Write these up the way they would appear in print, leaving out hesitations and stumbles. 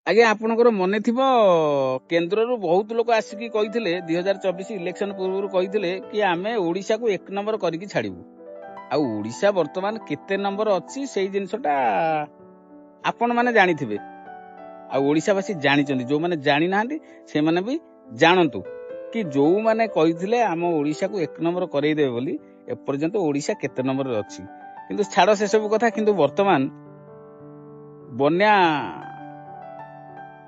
ଆଜ୍ଞା ଆପଣଙ୍କର ମନେ ଥିବ କେନ୍ଦ୍ରରୁ ବହୁତ ଲୋକ ଆସିକି କହିଥିଲେ 2024 ଇଲେକ୍ସନ ପୂର୍ବରୁ କହିଥିଲେ କି ଆମେ ଓଡ଼ିଶାକୁ 1 ନମ୍ବର କରିକି ଛାଡ଼ିବୁ। ଆଉ ଓଡ଼ିଶା ବର୍ତ୍ତମାନ କେତେ ନମ୍ବର ଅଛି ସେଇ ଜିନିଷଟା ଆପଣ ମାନେ ଜାଣିଥିବେ। ଆଉ ଓଡ଼ିଶାବାସୀ ଜାଣିଛନ୍ତି, ଯୋଉମାନେ ଜାଣିନାହାନ୍ତି ସେମାନେ ବି ଜାଣନ୍ତୁ କି ଯୋଉମାନେ କହିଥିଲେ ଆମ ଓଡ଼ିଶାକୁ 1 ନମ୍ବର କରେଇଦେବେ ବୋଲି ଏପର୍ଯ୍ୟନ୍ତ ଓଡ଼ିଶା କେତେ ନମ୍ବରରେ ଅଛି। କିନ୍ତୁ ଛାଡ଼ ସେସବୁ କଥା। କିନ୍ତୁ ବର୍ତ୍ତମାନ ବନ୍ୟା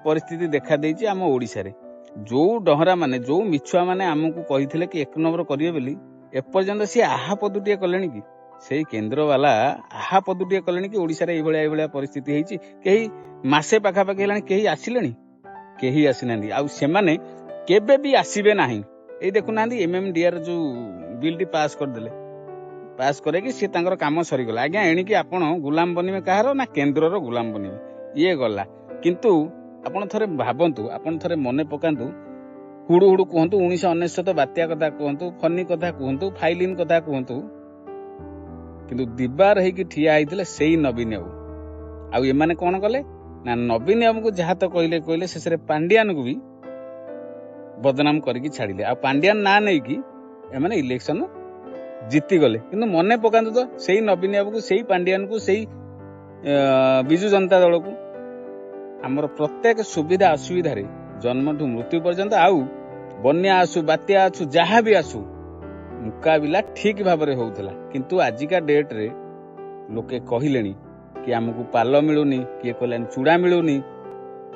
ପରିସ୍ଥିତି ଦେଖା ଦେଇଛି ଆମ ଓଡ଼ିଶାରେ। ଯୋଉ ଡହରା ମାନେ ଯୋଉ ମିଛୁଆ ମାନେ ଆମକୁ କହିଥିଲେ କି 1 ନମ୍ବର କରିବେ ବୋଲି ଏପର୍ଯ୍ୟନ୍ତ ସିଏ ଆହା ପଦୁଟିଏ କଲେଣି କି? ସେଇ କେନ୍ଦ୍ର ବାଲା ଆହା ପଦୁଟିଏ କଲେଣି କି ଓଡ଼ିଶାରେ ଏଇଭଳିଆ ପରିସ୍ଥିତି ହେଇଛି? କେହି ମାସେ ପାଖାପାଖି ହେଲାଣି କେହି ଆସିଲେଣି? କେହି ଆସିନାହାନ୍ତି। ଆଉ ସେମାନେ କେବେ ବି ଆସିବେ ନାହିଁ। ଏଇ ଦେଖୁନାହାନ୍ତି MMDR ଯୋଉ ବିଲଟି ପାସ୍ କରିଦେଲେ, ପାସ୍ କରେଇକି ସିଏ ତାଙ୍କର କାମ ସରିଗଲା। ଆଜ୍ଞା ଏଣିକି ଆପଣ ଗୁଲାମ ବନିବେ କାହାର? ନା କେନ୍ଦ୍ରର ଗୁଲାମ ବନିବେ। ଇଏ ଗଲା। କିନ୍ତୁ ଆପଣ ଥରେ ଭାବନ୍ତୁ, ଆପଣ ଥରେ ମନେ ପକାନ୍ତୁ, ହୁଡୁ ହୁଡୁ କୁହନ୍ତୁ, 1999 ବାତ୍ୟା କଥା କୁହନ୍ତୁ, ଫନି କଥା କୁହନ୍ତୁ, ଫାଇଲିନ କଥା କୁହନ୍ତୁ, କିନ୍ତୁ ଦିବାର ହେଇକି ଠିଆ ହେଇଥିଲେ ସେଇ ନବୀନ ବାବୁ। ଆଉ ଏମାନେ କଣ କଲେ ନା ନବୀନ ବାବୁଙ୍କୁ ଯାହା ତ କହିଲେ ଶେଷରେ ପାଣ୍ଡିଆନକୁ ବି ବଦନାମ କରିକି ଛାଡ଼ିଲେ। ଆଉ ପାଣ୍ଡିଆନ ନାଁ ନେଇକି ଏମାନେ ଇଲେକ୍ସନ ଜିତିଗଲେ। କିନ୍ତୁ ମନେ ପକାନ୍ତୁ ତ ସେଇ ନବୀନ ବାବୁକୁ, ସେଇ ପାଣ୍ଡିଆନକୁ, ସେଇ ବିଜୁ ଜନତା ଦଳକୁ ଆମର ପ୍ରତ୍ୟେକ ସୁବିଧା ଅସୁବିଧାରେ ଜନ୍ମଠୁ ମୃତ୍ୟୁ ପର୍ଯ୍ୟନ୍ତ ଆଉ ବନ୍ୟା ଆସୁ ବାତ୍ୟା ଆସୁ ଯାହା ବି ଆସୁ ମୁକାବିଲା ଠିକ ଭାବରେ ହଉଥିଲା। କିନ୍ତୁ ଆଜିକା ଡେଟରେ ଲୋକେ କହିଲେଣି କି ଆମକୁ ପାଲ ମିଳୁନି, କିଏ କହିଲାନି ଚୁଡ଼ା ମିଳୁନି,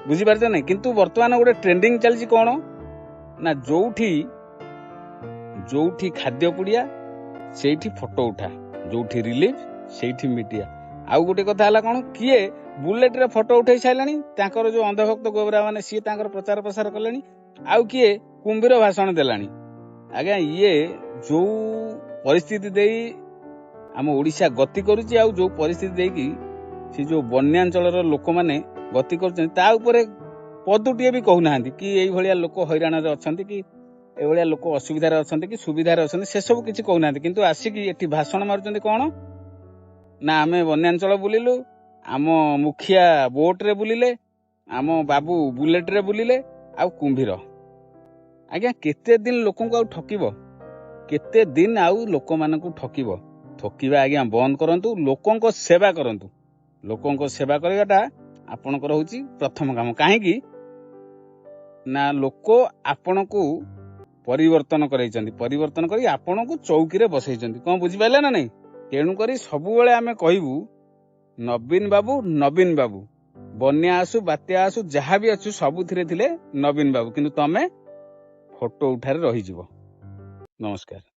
ବୁଝିପାରୁଛ ନାଇଁ? କିନ୍ତୁ ବର୍ତ୍ତମାନ ଗୋଟେ ଟ୍ରେଣ୍ଡିଂ ଚାଲିଛି କଣ ନା ଯୋଉଠି ଖାଦ୍ୟ ପୁଡ଼ିଆ ସେଇଠି ଫଟୋ ଉଠା, ଯୋଉଠି ରିଲିଫ ସେଇଠି ମିଡିଆ। ଆଉ ଗୋଟେ କଥା ହେଲା କଣ, କିଏ ବୁଲେଟରେ ଫଟୋ ଉଠେଇ ସାରିଲାଣି, ତାଙ୍କର ଯୋଉ ଅନ୍ଧଭକ୍ତ ଗୋବରା ମାନେ ସିଏ ତାଙ୍କର ପ୍ରଚାର ପ୍ରସାର କଲେଣି, ଆଉ କିଏ କୁମ୍ଭୀର ଭାଷଣ ଦେଲାଣି। ଆଜ୍ଞା ଇଏ ଯୋଉ ପରିସ୍ଥିତି ଦେଇ ଆମ ଓଡ଼ିଶା ଗତି କରୁଛି, ଆଉ ଯୋଉ ପରିସ୍ଥିତି ଦେଇକି ସେ ଯୋଉ ବନ୍ୟାଞ୍ଚଳର ଲୋକମାନେ ଗତି କରୁଛନ୍ତି ତା ଉପରେ ପଦୁଟିଏ ବି କହୁନାହାନ୍ତି କି ଏଇଭଳିଆ ଲୋକ ହଇରାଣରେ ଅଛନ୍ତି, କି ଏଭଳିଆ ଲୋକ ଅସୁବିଧାରେ ଅଛନ୍ତି, କି ସୁବିଧାରେ ଅଛନ୍ତି, ସେସବୁ କିଛି କହୁନାହାନ୍ତି। କିନ୍ତୁ ଆସିକି ଏଠି ଭାଷଣ ମାରୁଛନ୍ତି କଣ ନା ଆମେ ବନ୍ୟାଞ୍ଚଳ ବୁଲିଲୁ, ଆମ ମୁଖିଆ ବୋଟରେ ବୁଲିଲେ, ଆମ ବାବୁ ବୁଲେଟରେ ବୁଲିଲେ, ଆଉ କୁମ୍ଭୀର। ଆଜ୍ଞା କେତେ ଦିନ ଲୋକଙ୍କୁ ଆଉ ଠକିବ? କେତେ ଦିନ ଆଉ ଲୋକମାନଙ୍କୁ ଠକିବ? ଠକିବା ଆଜ୍ଞା ବନ୍ଦ କରନ୍ତୁ, ଲୋକଙ୍କ ସେବା କରନ୍ତୁ। ଲୋକଙ୍କ ସେବା କରିବାଟା ଆପଣଙ୍କର ହଉଛି ପ୍ରଥମ କାମ। କାହିଁକି ନା ଲୋକ ଆପଣଙ୍କୁ ପରିବର୍ତ୍ତନ କରାଇଛନ୍ତି, ପରିବର୍ତ୍ତନ କରି ଆପଣଙ୍କୁ ଚୌକିରେ ବସେଇଛନ୍ତି। କଣ ବୁଝିପାରିଲେ ନା ନାଇଁ? ତେଣୁକରି ସବୁବେଳେ ଆମେ କହିବୁ ନବୀନ ବାବୁ, ନବୀନ ବାବୁ। ବନ୍ୟା ଆସୁ ବାତ୍ୟା ଆସୁ ଯାହା ବି ଆସୁ ସବୁଥିରେ ଥିଲେ ନବୀନ ବାବୁ, କିନ୍ତୁ ତମେ ଫଟୋ ଉଠାରେ ରହିଯିବ। ନମସ୍କାର।